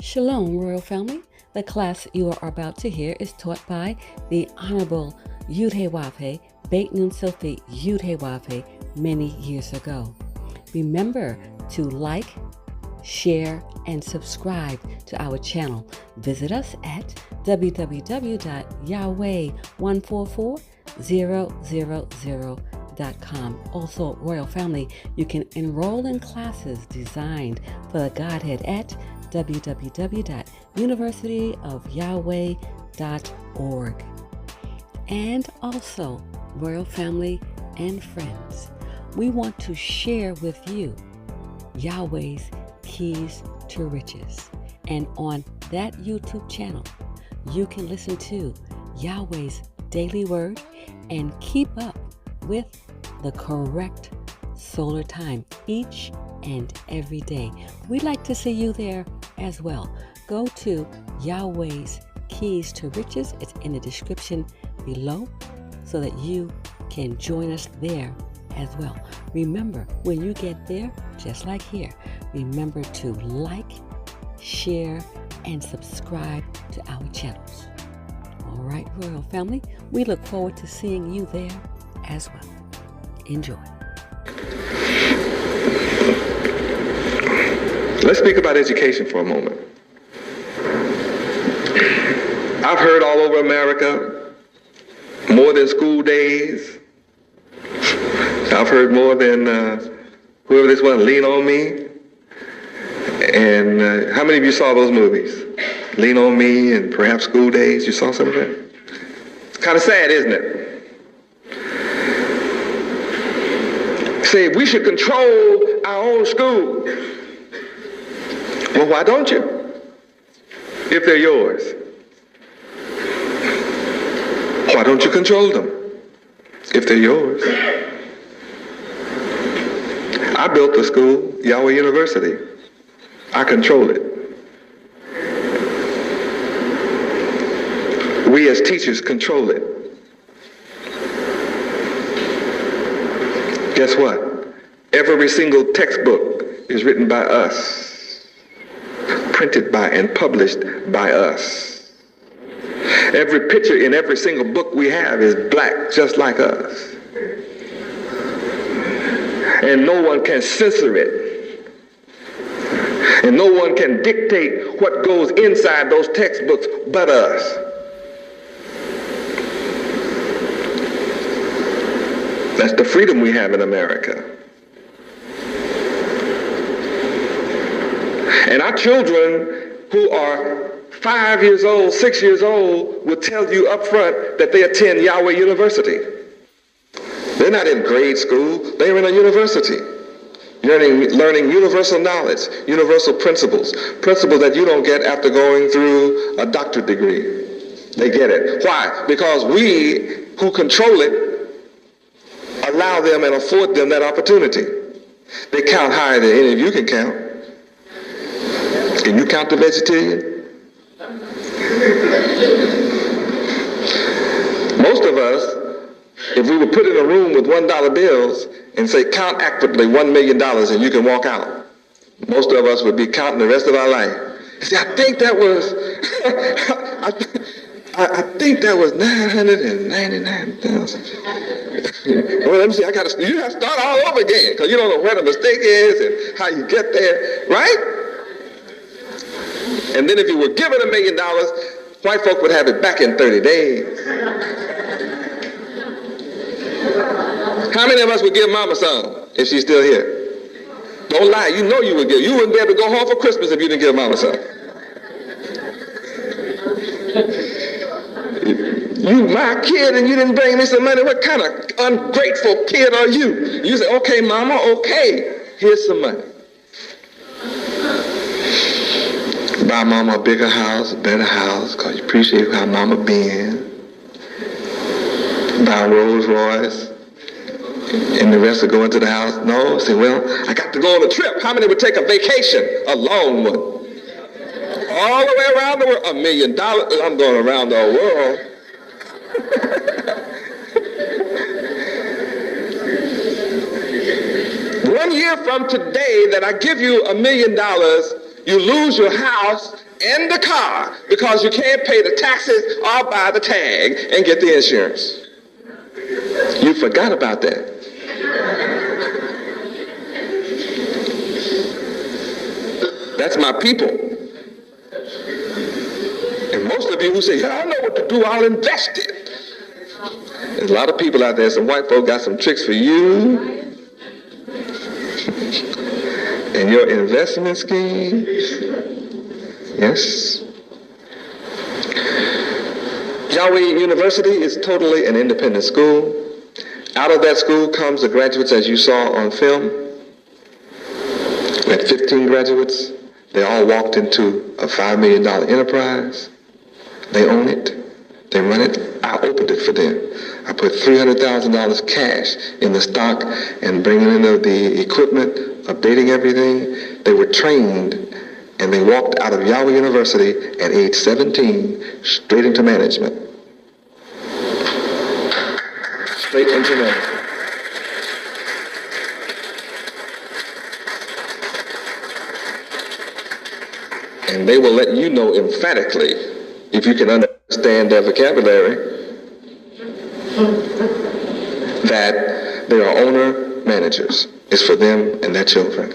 Shalom, Royal Family. The class you are about to hear is taught by the Honorable Yudhe Beit Nun Sophie Yudhe many years ago. Remember to like, share, and subscribe to our channel. Visit us at www.yahweh144000.com. Also, Royal Family, you can enroll in classes designed for the Godhead at www.universityofyahweh.org. And also, Royal Family and friends, we want to share with you Yahweh's Keys to Riches. And on that YouTube channel, you can listen to Yahweh's Daily Word and keep up with the correct solar time each and every day. We'd like to see you there as well. Go to Yahweh's Keys to Riches. It's in the description below so that you can join us there as well. Remember, when you get there, just like here, remember to like, share, and subscribe to our channels. All right, Royal Family, we look forward to seeing you there as well. Enjoy. Let's speak about education for a moment. I've heard all over America, more than school days. I've heard more than whoever this was, Lean on Me. And how many of you saw those movies? Lean on Me and perhaps School Days. You saw some of that? It's kind of sad, isn't it? Say, we should control our own school. Well, why don't you? If they're yours. Why don't you control them? If they're yours. I built the school, Yahweh University. I control it. We as teachers control it. Guess what? Every single textbook is written by us, printed by and published by us. Every picture in every single book we have is black, just like us. And no one can censor it. And no one can dictate what goes inside those textbooks but us. That's the freedom we have in America. And our children who are 5 years old, 6 years old, will tell you up front that they attend Yahweh University. They're not in grade school, they're in a university. Learning universal knowledge, universal principles that you don't get after going through a doctorate degree. They get it. Why? Because we who control it allow them and afford them that opportunity. They count higher than any of you can count. Can you count the vegetarian? Most of us, if we were put in a room with $1 bills and say, count accurately $1 million and you can walk out, most of us would be counting the rest of our life. See, I think that was, I think that was 999,000. Well, let me see, you have to start all over again because you don't know where the mistake is and how you get there, right? And then if you were given $1 million, white folk would have it back in 30 days. How many of us would give Mama some if she's still here? Don't lie, you know you would give. You wouldn't be able to go home for Christmas if you didn't give Mama some. You my kid and you didn't bring me some money. What kind of ungrateful kid are you? You say, okay, Mama, okay, here's some money. Buy Mama a bigger house, a better house, because you appreciate how Mama been. Buy a Rolls Royce. And the rest will go into the house. No, say, well, I got to go on a trip. How many would take a vacation? A long one. All the way around the world. $1 million. I'm going around the world. One year from today that I give you $1 million, You lose your house and the car because you can't pay the taxes or buy the tag and get the insurance. You forgot about that. That's my people. And most of you who say, yeah, I know what to do, I'll invest it. There's a lot of people out there, some white folk got some tricks for you and your investment scheme. Yes. Yahweh University is totally an independent school. Out of that school comes the graduates, as you saw on film. We had 15 graduates. They all walked into a $5 million enterprise. They own it. They run it. I opened it for them. I put $300,000 cash in the stock and bringing in the equipment, updating everything. They were trained and they walked out of Yahweh University at age 17 straight into management. Straight into management. And they will let you know emphatically, if you can understand their vocabulary, that they are owner-managers. It's for them and their children.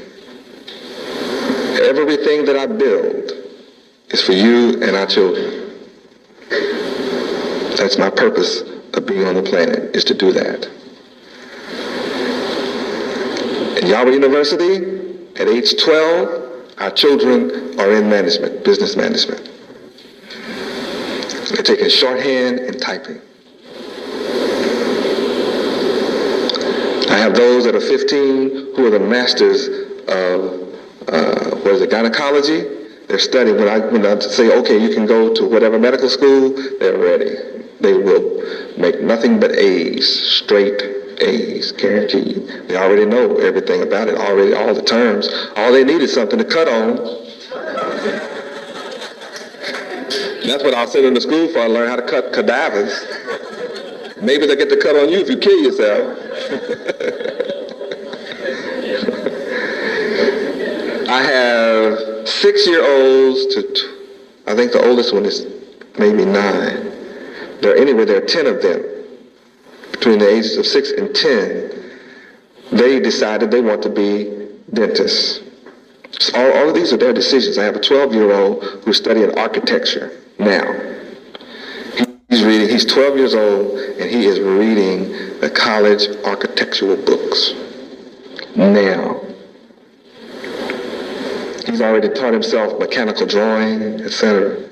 Everything that I build is for you and our children. That's my purpose of being on the planet, is to do that. At Yahweh University, at age 12, our children are in management, business management. They're taking shorthand and typing. I have those that are 15 who are the masters of gynecology. They're studying. When I say, okay, you can go to whatever medical school, they're ready. They will make nothing but A's, straight A's, guaranteed. They already know everything about it, already all the terms. All they need is something to cut on. That's what I'll send them to school for, learn how to cut cadavers. Maybe they'll get to cut on you if you kill yourself. I have 6-year-olds to, I think the oldest one is maybe 9. There are 10 of them. Between the ages of 6 and 10, they decided they want to be dentists. So all of these are their decisions. I have a 12-year-old who's studying architecture now. He's 12 years old, and he is reading the college architectural books now. He's already taught himself mechanical drawing, etc.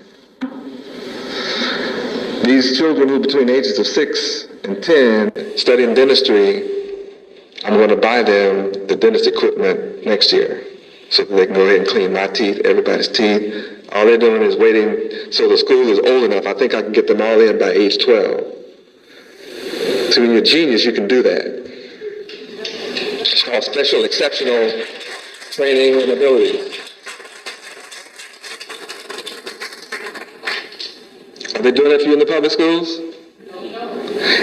These children who are between the ages of 6 and 10 studying dentistry, I'm going to buy them the dentist equipment next year so that they can go ahead and clean my teeth, everybody's teeth. All they're doing is waiting so the school is old enough. I think I can get them all in by age 12. So when you're a genius, you can do that. It's called special, exceptional training and ability. Are they doing that for you in the public schools?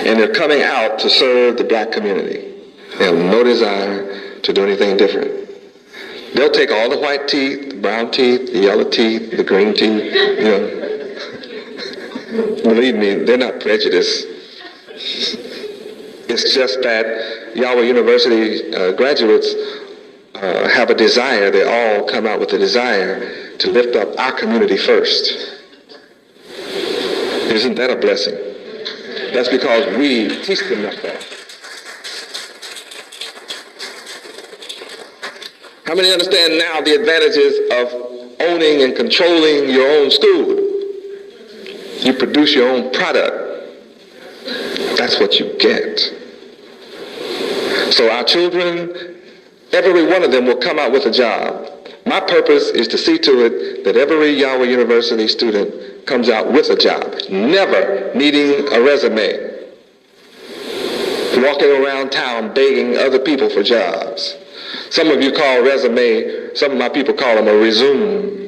And they're coming out to serve the black community. They have no desire to do anything different. They'll take all the white teeth, the brown teeth, the yellow teeth, the green teeth, Believe me, they're not prejudiced. It's just that Yahweh University graduates have a desire. They all come out with a desire to lift up our community first. Isn't that a blessing? That's because we teach them that. How many understand now the advantages of owning and controlling your own school? You produce your own product. That's what you get. So our children, every one of them will come out with a job. My purpose is to see to it that every Yahweh University student comes out with a job, never needing a resume, walking around town begging other people for jobs. Some of you call resume, some of my people call them a resume.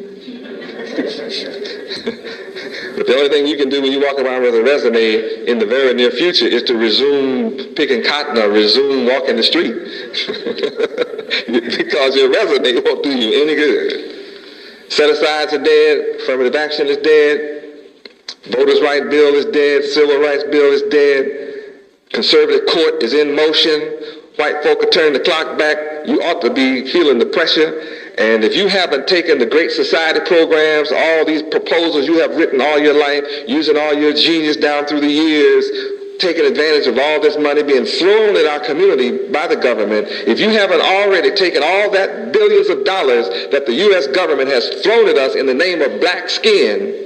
But the only thing you can do when you walk around with a resume in the very near future is to resume picking cotton or resume walking the street. Because your resume won't do you any good. Set-asides are dead. Affirmative action is dead. Voters' right bill is dead. Civil rights bill is dead. Conservative court is in motion. White folk are turning the clock back. You ought to be feeling the pressure. And if you haven't taken the Great Society programs, all these proposals you have written all your life, using all your genius down through the years, taking advantage of all this money being thrown at our community by the government, if you haven't already taken all that billions of dollars that the U.S. government has thrown at us in the name of black skin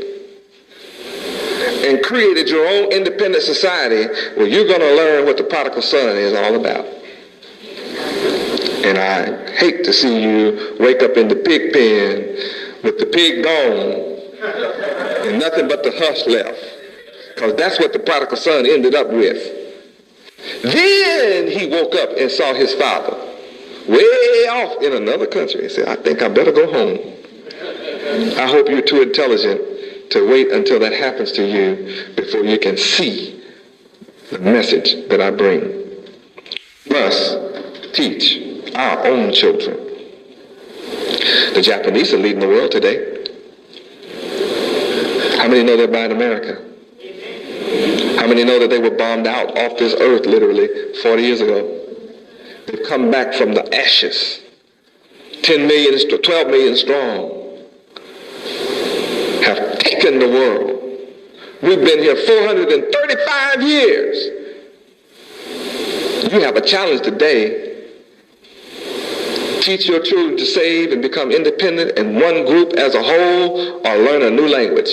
and created your own independent society, well, you're going to learn what the prodigal son is all about. And I hate to see you wake up in the pig pen with the pig gone and nothing but the husk left. Because that's what the prodigal son ended up with. Then he woke up and saw his father way off in another country and said, I think I better go home. I hope you're too intelligent to wait until that happens to you before you can see the message that I bring. Must teach our own children. The Japanese are leading the world today. How many know they're buying America? How many know that they were bombed out off this earth literally 40 years ago? They've come back from the ashes. 10 million, 12 million strong. Have taken the world. We've been here 435 years. You have a challenge today. Teach your children to save and become independent in one group as a whole, or learn a new language.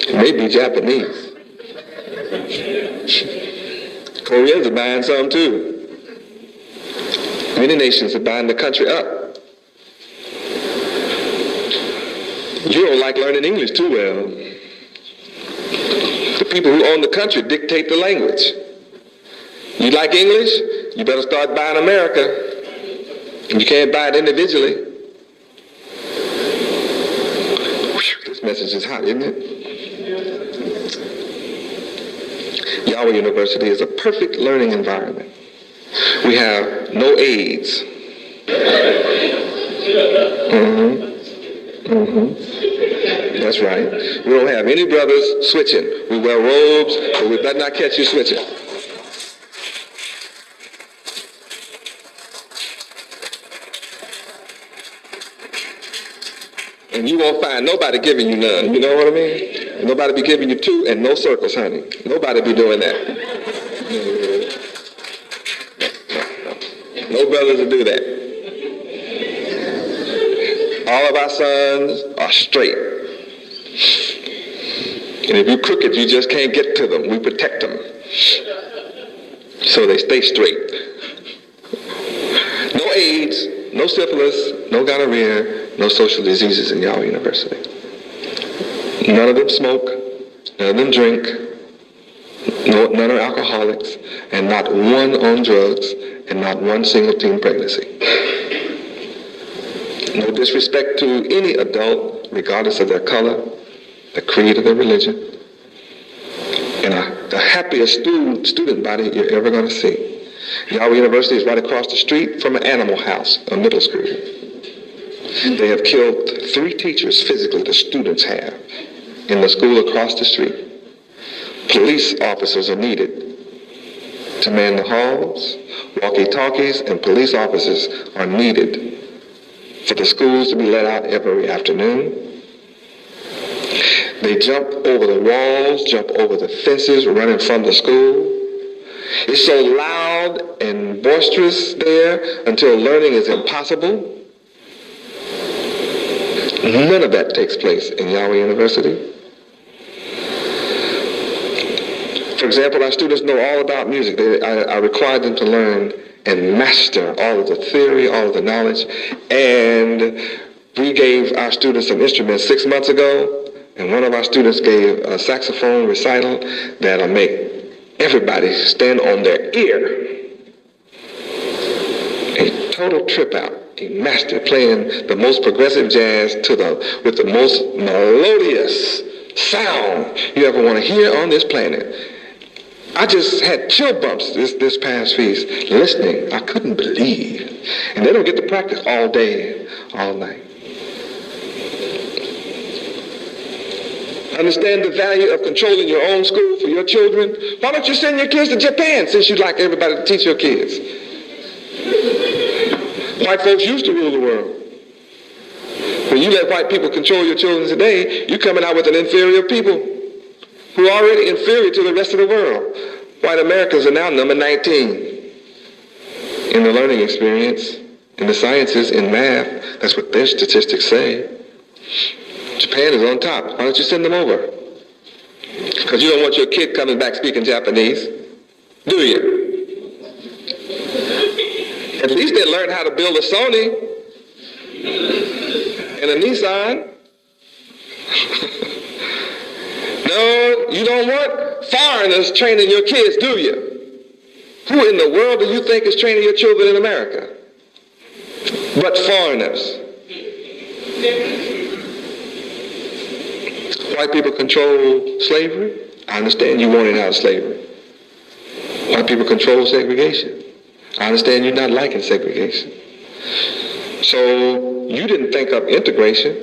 It may be Japanese. Koreans are buying some too. Many nations are buying the country up. You don't like learning English too well. The people who own the country dictate the language. You like English? You better start buying America. You can't buy it individually. Whew, this message is hot, isn't it? Yahweh University is a perfect learning environment. We have no aids. That's right. We don't have any brothers switching. We wear robes, but we better not catch you switching. And you won't find nobody giving you none. You know what I mean? Nobody be giving you two and no circles, honey. Nobody be doing that. No brothers will do that. All of our sons are straight. And if you're crooked, you just can't get to them. We protect them. So they stay straight. No AIDS, no syphilis, no gonorrhea, no social diseases in Yahweh University. None of them smoke, none of them drink, none are alcoholics, and not one on drugs, and not one single teen pregnancy. No disrespect to any adult, regardless of their color, the creed of their religion, and the happiest student body you're ever going to see. Yahweh University is right across the street from an animal house, a middle school. They have killed 3 teachers physically, the students have, in the school across the street. Police officers are needed to man the halls. Walkie-talkies and police officers are needed for the schools to be let out every afternoon. They jump over the walls, jump over the fences, running from the school. It's so loud and boisterous there until learning is impossible. None of that takes place in Yahweh University. For example, our students know all about music. I require them to learn and master all of the theory, all of the knowledge. And we gave our students some instruments 6 months ago, and one of our students gave a saxophone recital that'll make everybody stand on their ear. A total trip out. A master playing the most progressive jazz with the most melodious sound you ever want to hear on this planet. I just had chill bumps this past feast listening. I couldn't believe. And they don't get to practice all day, all night. Understand the value of controlling your own school for your children? Why don't you send your kids to Japan since you'd like everybody to teach your kids? White folks used to rule the world. When you let white people control your children today, you're coming out with an inferior people who are already inferior to the rest of the world. White Americans are now number 19 in the learning experience, in the sciences, in math. That's what their statistics say. Japan is on top. Why don't you send them over? Because you don't want your kid coming back speaking Japanese, do you? At least they learn how to build a Sony and a Nissan. No, you don't want foreigners training your kids, do you? Who in the world do you think is training your children in America? But foreigners. White people control slavery. I understand you want it out of slavery. White people control segregation. I understand you're not liking segregation. So you didn't think of integration.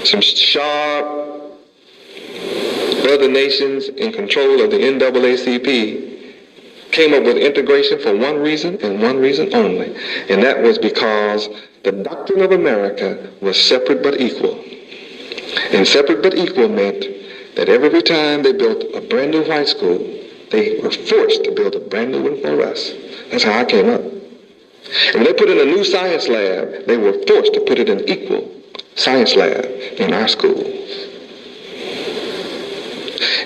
Some sharp other nations in control of the NAACP came up with integration for one reason and one reason only. And that was because the doctrine of America was separate but equal. And separate but equal meant that every time they built a brand new white school, they were forced to build a brand new one for us. That's how I came up. And when they put in a new science lab, they were forced to put it in equal science lab in our school.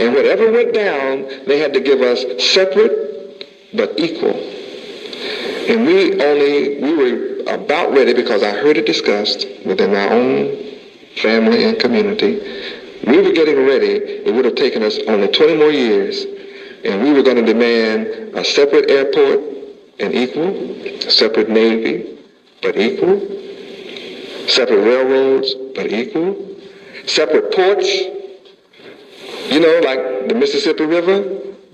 And whatever went down, they had to give us separate but equal. And we were about ready, because I heard it discussed within our own family and community. We were getting ready. It would have taken us only 20 more years, and we were going to demand a separate airport and equal, a separate Navy but equal, separate railroads but equal, separate ports, like the Mississippi River,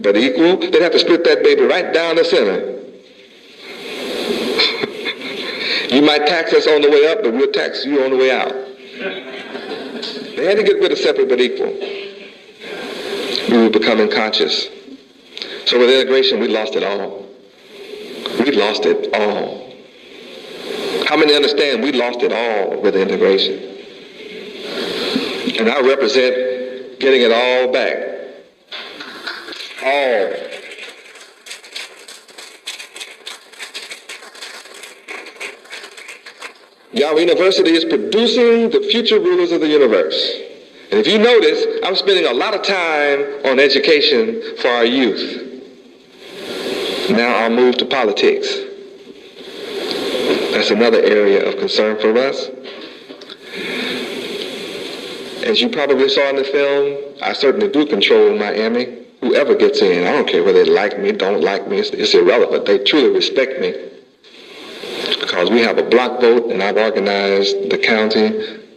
but equal. They'd have to split that baby right down the center. You might tax us on the way up, but we'll tax you on the way out. They had to get rid of separate but equal. We were becoming conscious. So with integration, we lost it all. We lost it all. How many understand we lost it all with integration? And I represent getting it all back. All. Yahweh University is producing the future rulers of the universe. And if you notice, I'm spending a lot of time on education for our youth. Now I'll move to politics. That's another area of concern for us. As you probably saw in the film, I certainly do control Miami. Whoever gets in, I don't care whether they like me, don't like me, it's irrelevant. They truly respect me. Because we have a block vote, and I've organized the county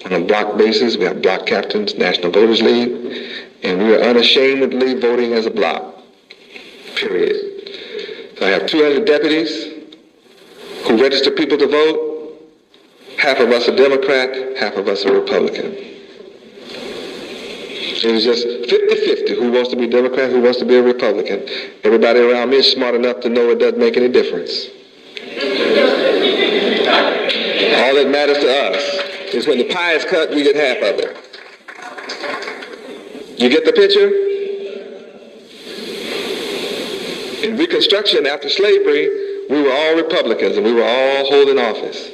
on a block basis. We have block captains, National Voters League, and we are unashamedly voting as a block, period. So I have 200 deputies who register people to vote. Half of us are Democrat, half of us are Republican. It was just 50-50 who wants to be Democrat, who wants to be a Republican. Everybody around me is smart enough to know it doesn't make any difference. All that matters to us is when the pie is cut, we get half of it. You get the picture? In Reconstruction, after slavery, we were all Republicans and we were all holding office.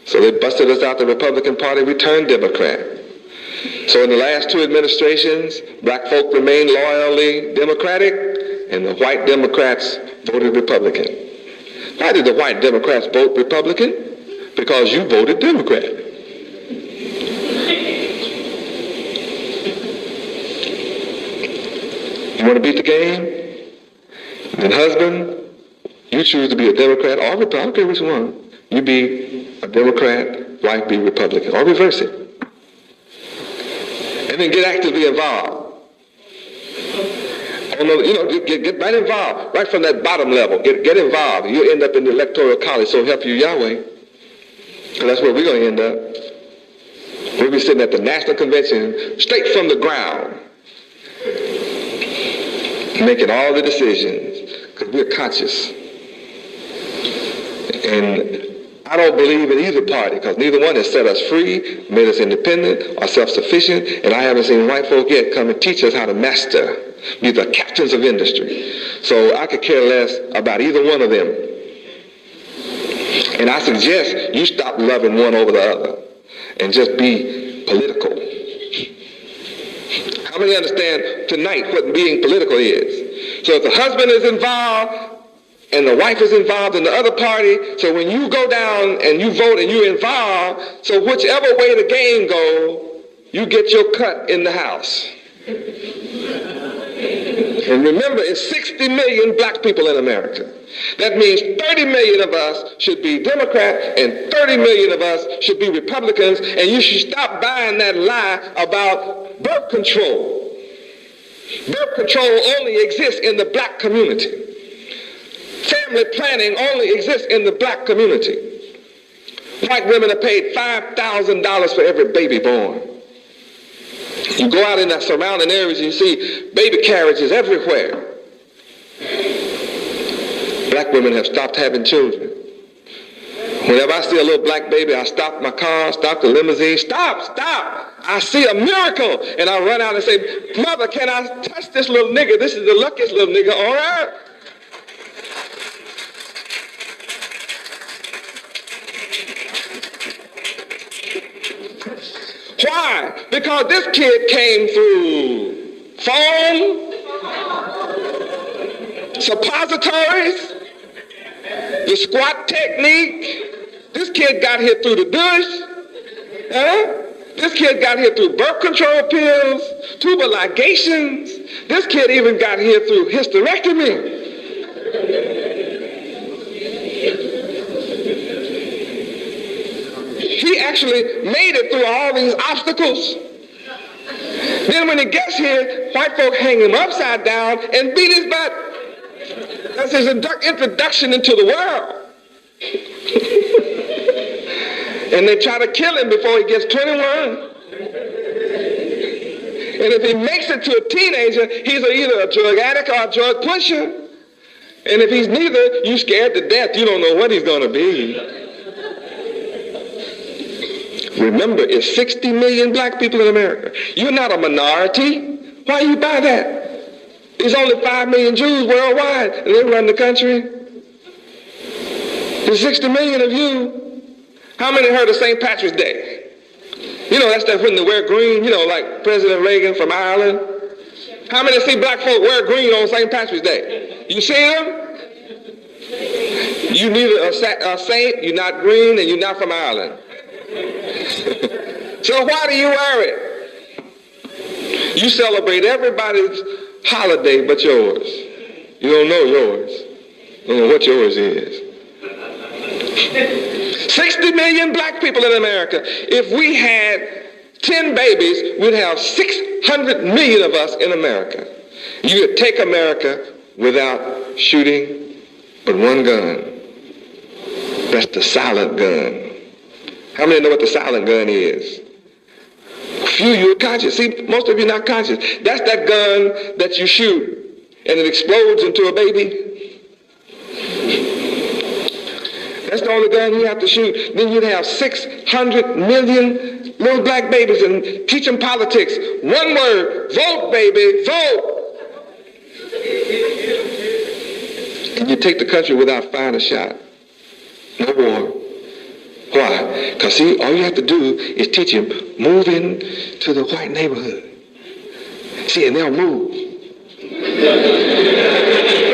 So they busted us out the Republican Party, we turned Democrat. So in the last two administrations, black folk remained loyally Democratic and the white Democrats voted Republican. Why did the white Democrats vote Republican? Because you voted Democrat. You want to beat the game? Then husband, you choose to be a Democrat or Republican, I don't care which one. You be a Democrat, wife be Republican, or reverse it. And then get actively involved. Get right involved, right from that bottom level. Get involved. You'll end up in the electoral college, so help you Yahweh. Because that's where we're going to end up. We'll be sitting at the National Convention, straight from the ground, making all the decisions, because we're conscious. And I don't believe in either party, because neither one has set us free, made us independent or self-sufficient, and I haven't seen white folk yet come and teach us how to master, be the captains of industry. So I could care less about either one of them. And I suggest you stop loving one over the other and just be political. How many understand tonight what being political is? So if the husband is involved and the wife is involved in the other party, so when you go down and you vote and you're involved, so whichever way the game goes, you get your cut in the house. And remember, it's 60 million black people in America. That means 30 million of us should be Democrat and 30 million of us should be Republicans, and you should stop buying that lie about birth control. Birth control only exists in the black community. Family planning only exists in the black community. White women are paid $5,000 for every baby born. You go out in the surrounding areas and you see baby carriages everywhere. Black women have stopped having children. Whenever I see a little black baby, I stop my car, stop the limousine, stop. I see a miracle. And I run out and say, Mother, can I touch this little nigga? This is the luckiest little nigga on earth. Why? Because this kid came through phone, suppositories, the squat technique. This kid got here through the douche. This kid got here through birth control pills, tubal ligations. This kid even got here through hysterectomy. He actually made it through all these obstacles. Then when he gets here, white folk hang him upside down and beat his butt. That's his introduction into the world. And they try to kill him before he gets 21. And if he makes it to a teenager, he's either a drug addict or a drug pusher. And if he's neither, you scared to death. You don't know what he's going to be. Remember, it's 60 million black people in America. You're not a minority. Why you buy that? There's only 5 million Jews worldwide, and they run the country. There's 60 million of you. How many heard of St. Patrick's Day? You know, that's when they wear green, like President Reagan from Ireland. How many see black folk wear green on St. Patrick's Day? You see them? You neither a saint, you're not green, and you're not from Ireland. So why do you wear it? You celebrate everybody's holiday but yours. You don't know yours. You don't know what yours is. 60 million black people in America. If we had 10 babies, we'd have 600 million of us in America. You could take America without shooting but one gun. That's the silent gun. How many know what the silent gun is? Few of you are conscious. See, most of you are not conscious. That's that gun that you shoot and it explodes into a baby. That's the only gun you have to shoot. Then you'd have 600 million little black babies and teach them politics. One word, vote, baby, vote. And you take the country without firing a shot. No war. Why? Because see, all you have to do is teach him, move in to the white neighborhood. See, and they'll move.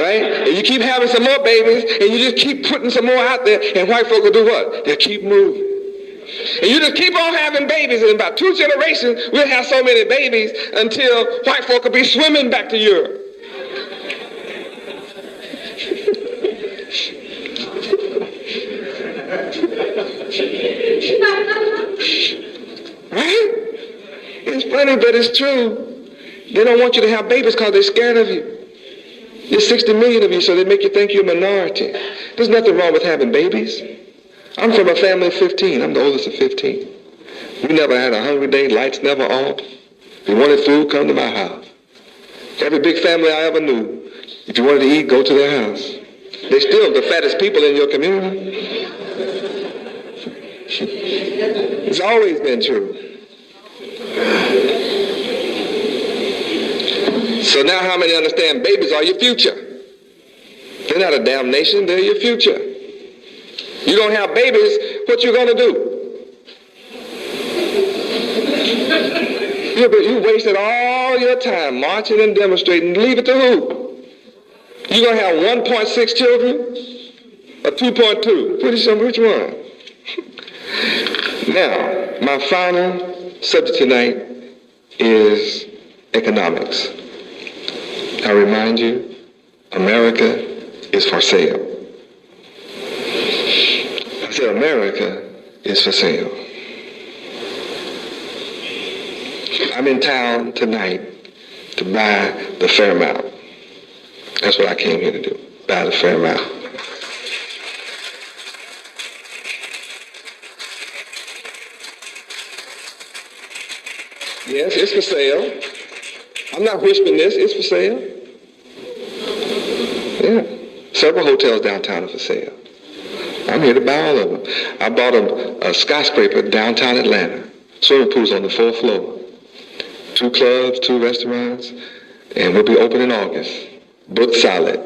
Right? And you keep having some more babies, and you just keep putting some more out there, and white folk will do what? They'll keep moving. And you just keep on having babies, and in about 2 generations, we'll have so many babies until white folk will be swimming back to Europe. Right? It's funny, but it's true. They don't want you to have babies because they're scared of you. There's 60 million of you, so they make you think you're a minority. There's nothing wrong with having babies. I'm from a family of 15. I'm the oldest of 15. We never had a hungry day, lights never off. If you wanted food, come to my house. Every big family I ever knew, if you wanted to eat, go to their house. They're still the fattest people in your community. It's always been true. So now how many understand babies are your future? They're not a damnation, they're your future. You don't have babies, what you gonna do? You wasted all your time marching and demonstrating. Leave it to who? You gonna have 1.6 children or 2.2? Which one? Now, my final subject tonight is economics. I remind you, America is for sale. I said America is for sale. I'm in town tonight to buy the Fairmount. That's what I came here to do, buy the Fairmount. Yes, it's for sale. I'm not whispering this, it's for sale. Yeah, several hotels downtown are for sale. I'm here to buy all of them. I bought a skyscraper downtown Atlanta. Swimming pools on the 4th floor. 2 clubs, 2 restaurants, and we'll be open in August. Booked solid.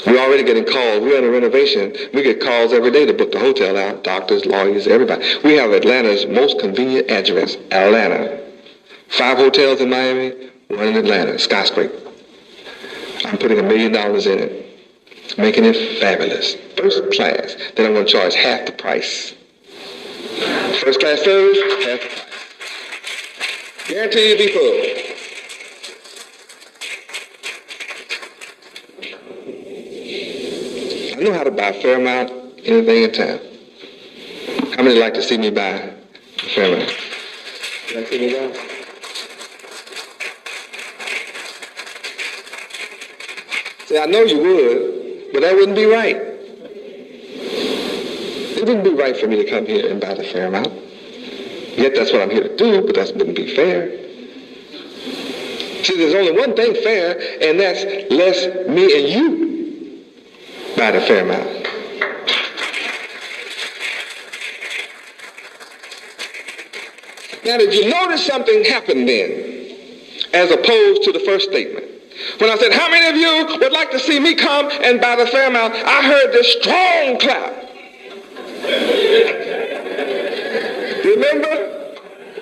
We're already getting calls. We're under renovation. We get calls every day to book the hotel out. Doctors, lawyers, everybody. We have Atlanta's most convenient address, Atlanta. 5 hotels in Miami, 1 in Atlanta, skyscraper. I'm putting $1 million in it, making it fabulous. First class. Then I'm going to charge half the price. First class service, half the price. Guarantee you'll be full. I know how to buy Fairmount, anything in town. How many like to see me buy Fairmount? You like to see me buy? See, I know you would, but that wouldn't be right. It wouldn't be right for me to come here and buy the Fairmount. Yet that's what I'm here to do, but that wouldn't be fair. See, there's only one thing fair, and that's less me and you buy the Fairmount. Now, did you notice something happened then, as opposed to the first statement? When I said, how many of you would like to see me come and buy the Fairmount, I heard this strong clap. Remember?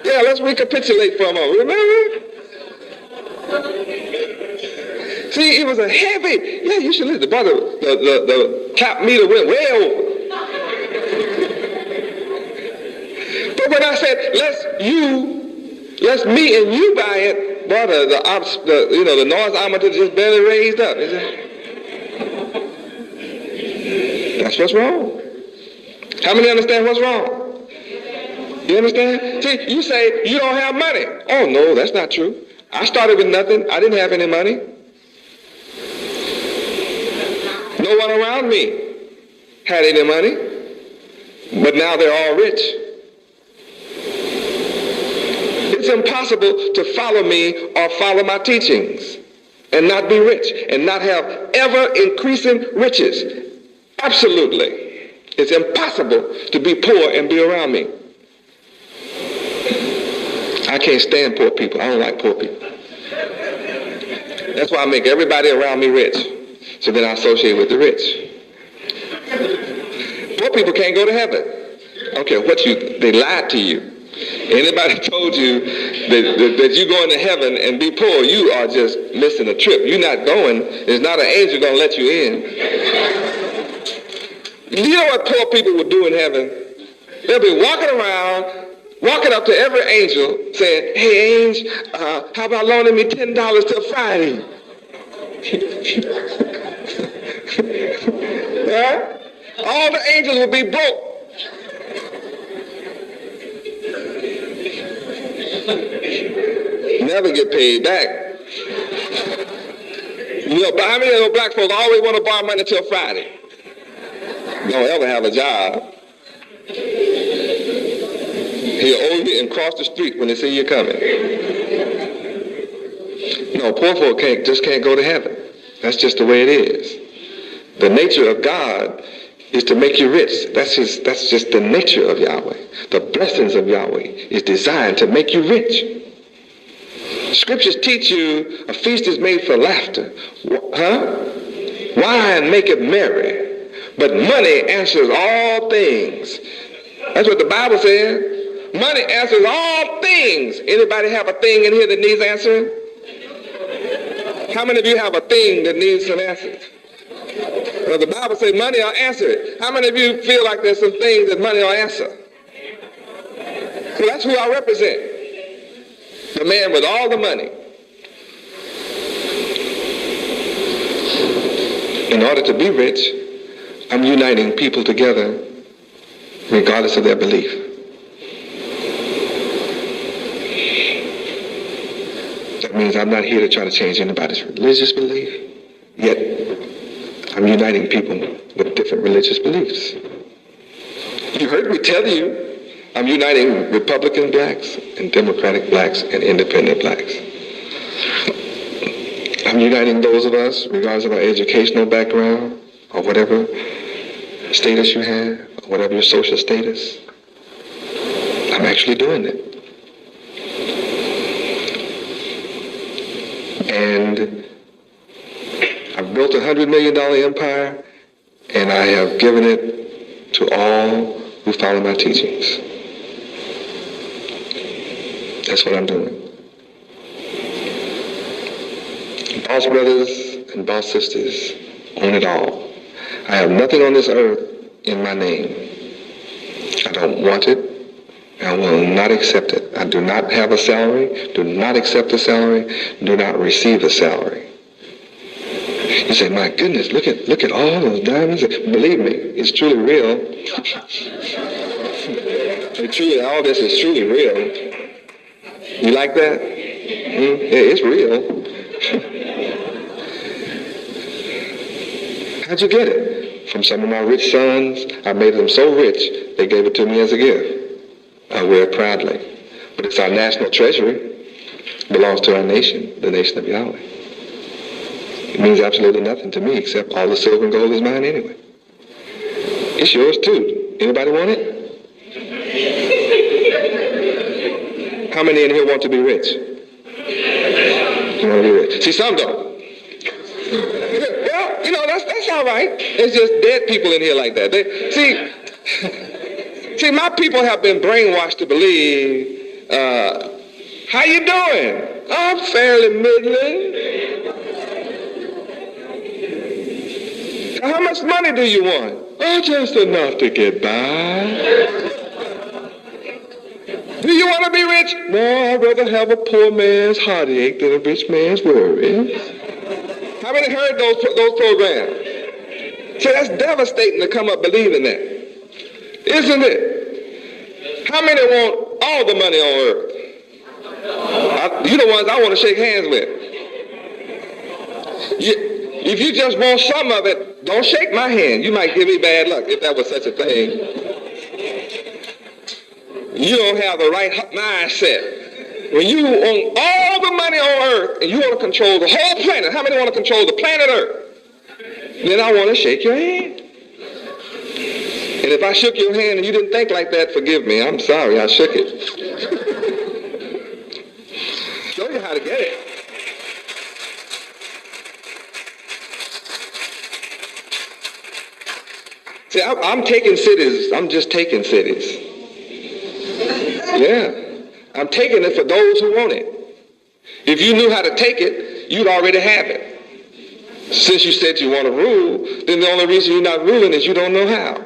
Yeah, let's recapitulate for a moment. Remember? See, it was a heavy, yeah, you should listen. The clap meter went way over. But when I said, let's me and you buy it, boy, the noisometer just barely raised up. That's what's wrong. How many understand what's wrong? You understand? See, you say you don't have money. Oh, no, that's not true. I started with nothing. I didn't have any money. No one around me had any money. But now they're all rich. It's impossible to follow me or follow my teachings and not be rich and not have ever increasing riches. Absolutely. It's impossible to be poor and be around me. I can't stand poor people. I don't like poor people. That's why I make everybody around me rich. So then I associate with the rich. Poor people can't go to heaven. I don't care what they lied to you. Anybody told you that you're going to heaven and be poor, you are just missing a trip. You're not going. There's not an angel going to let you in. You know what poor people will do in heaven? They'll be walking up to every angel saying, hey, angel, how about loaning me $10 till Friday? Huh? All the angels will be broke. Never get paid back. But how many of those black folks always want to borrow money till Friday? Don't ever have a job. He'll owe you and cross the street when they see you coming. No, poor folk just can't go to heaven. That's just the way it is. The nature of God is to make you rich. That's just the nature of Yahweh. The blessings of Yahweh is designed to make you rich. Scriptures teach you a feast is made for laughter. Wine maketh merry, but money answers all things. That's what the Bible says. Money answers all things. Anybody have a thing in here that needs answering? How many of you have a thing that needs some answers? Well, the Bible says money will answer it. How many of you feel like there's some things that money will answer? So that's who I represent. The man with all the money. In order to be rich, I'm uniting people together regardless of their belief. That means I'm not here to try to change anybody's religious belief, yet I'm uniting people with different religious beliefs. You heard me tell you, I'm uniting Republican blacks and Democratic blacks and independent blacks. I'm uniting those of us, regardless of our educational background or whatever status you have, or whatever your social status. I'm actually doing it. And I've built a $100 million empire, and I have given it to all who follow my teachings. That's what I'm doing. Boss brothers and boss sisters own it all. I have nothing on this earth in my name. I don't want it. I will not accept it. I do not have a salary, do not accept a salary, do not receive a salary. You say, my goodness, look at all those diamonds. Believe me, it's truly real. All this is truly real. You like that? Yeah, it's real. How'd you get it? From some of my rich sons. I made them so rich, they gave it to me as a gift. I wear it proudly. But it's our national treasury. It belongs to our nation, the nation of Yahweh. It means absolutely nothing to me except all the silver and gold is mine anyway. It's yours too. Anybody want it? How many in here want to be rich? You want to be rich? See, some don't. Well, that's all right. It's just dead people in here like that. See, my people have been brainwashed to believe, how you doing? I'm fairly middling. How much money do you want? Oh, just enough to get by. Do you want to be rich? No, I'd rather have a poor man's heartache than a rich man's worries. How many heard those programs? So that's devastating to come up believing that. Isn't it? How many want all the money on earth? You're the ones I want to shake hands with. If you just want some of it, don't shake my hand. You might give me bad luck if that was such a thing. You don't have the right mindset. When you own all the money on earth and you want to control the whole planet, how many want to control the planet earth? Then I want to shake your hand. And if I shook your hand and you didn't think like that, forgive me. I'm sorry, I shook it. Show you how to get it. See, I'm taking cities. I'm just taking cities. Yeah. I'm taking it for those who want it. If you knew how to take it, you'd already have it. Since you said you want to rule, then the only reason you're not ruling is you don't know how.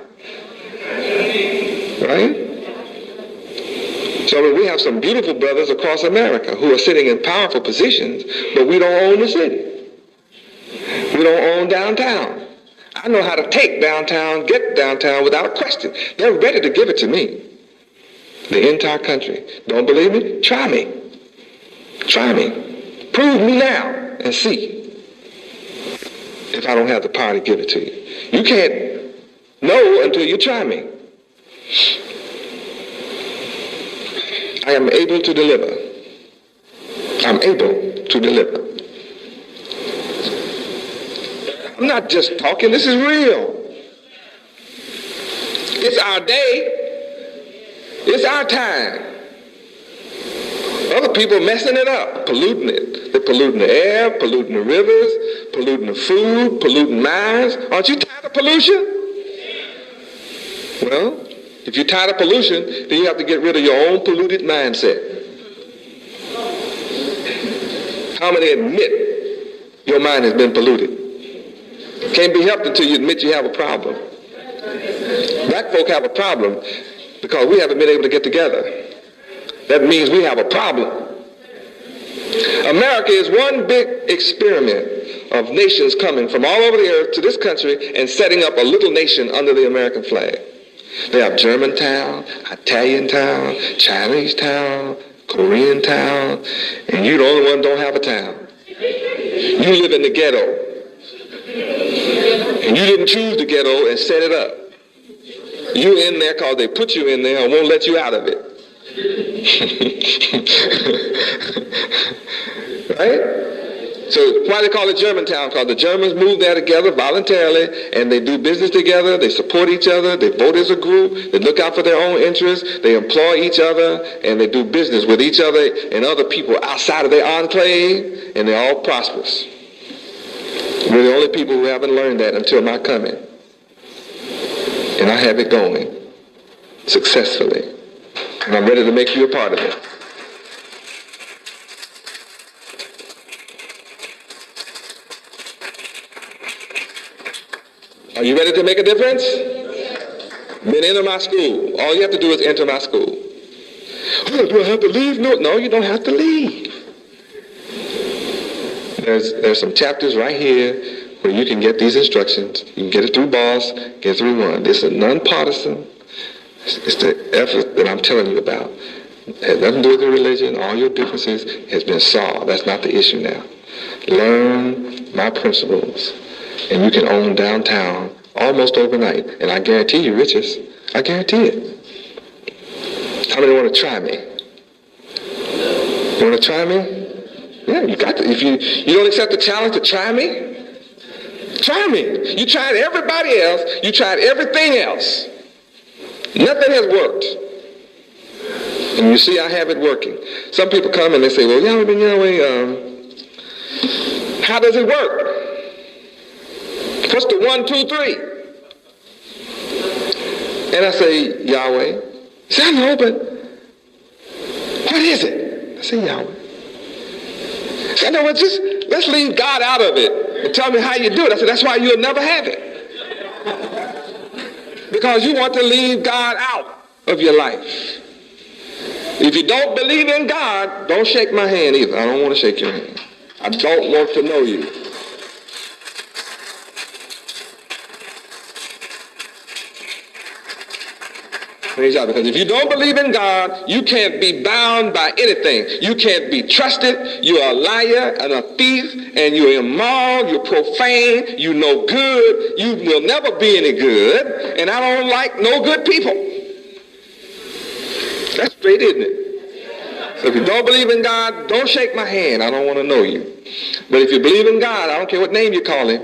Right? So we have some beautiful brothers across America who are sitting in powerful positions, but we don't own the city. We don't own downtown. I know how to take downtown, get downtown without question. They're ready to give it to me. The entire country. Don't believe me? Try me. Try me. Prove me now and see. if I don't have the power to give it to you. You can't know until you try me. I am able to deliver. I'm able to deliver. I'm not just talking, this is real. It's our day. It's our time. Other people messing it up, polluting it. They're polluting the air, polluting the rivers, polluting the food, polluting minds. Aren't you tired of pollution? Well, if you're tired of pollution, then you have to get rid of your own polluted mindset. How many admit your mind has been polluted? Can't be helped until you admit you have a problem. Black folk have a problem because we haven't been able to get together. That means we have a problem. America is one big experiment of nations coming from all over the earth to this country and setting up a little nation under the American flag. They have Germantown, Italian town, Chinese town, Korean town, and you the only one don't have a town. You live in the ghetto. And you didn't choose the ghetto and set it up. You're in there because they put you in there and won't let you out of it. Right? So why they call it Germantown? Because the Germans move there together voluntarily, and they do business together, they support each other, they vote as a group, they look out for their own interests, they employ each other, and they do business with each other and other people outside of their enclave, and they're all prosperous. We're the only people who haven't learned that until my coming. And I have it going successfully. And I'm ready to make you a part of it. Are you ready to make a difference? Then enter my school. All you have to do is enter my school. Oh, do I have to leave? No, you don't have to leave. There's some chapters right here where you can get these instructions. You can get it through BOSS, get it through one. This is non-partisan. It's the effort that I'm telling you about. It has nothing to do with your religion. All your differences has been solved. That's not the issue now. Learn my principles, and you can own downtown almost overnight. And I guarantee you riches. I guarantee it. How many want to try me? You want to try me? Yeah, you got to. If you don't accept the challenge to try me, try me. You tried everybody else. You tried everything else. Nothing has worked. And you see I have it working. Some people come and they say, well, Yahweh, how does it work? What's the 1, 2, 3? And I say, Yahweh. He said, I know, but what is it? I say, Yahweh. He said, no, just let's leave God out of it and tell me how you do it. I said, that's why you'll never have it. Because you want to leave God out of your life. If you don't believe in God, don't shake my hand either. I don't want to shake your hand. I don't want to know you. Praise God. Because if you don't believe in God, you can't be bound by anything. You can't be trusted. You're a liar and a thief, and you're immoral, you're profane, you're no good, you will never be any good, and I don't like no good people. That's straight, isn't it? So if you don't believe in God, don't shake my hand. I don't want to know you. But if you believe in God, I don't care what name you call him.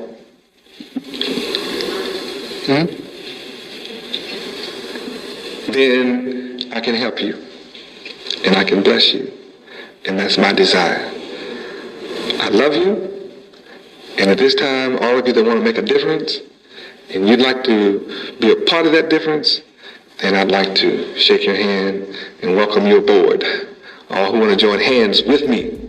Then I can help you. And I can bless you. And that's my desire. I love you. And at this time, all of you that want to make a difference, and you'd like to be a part of that difference, then I'd like to shake your hand and welcome you aboard. All who want to join hands with me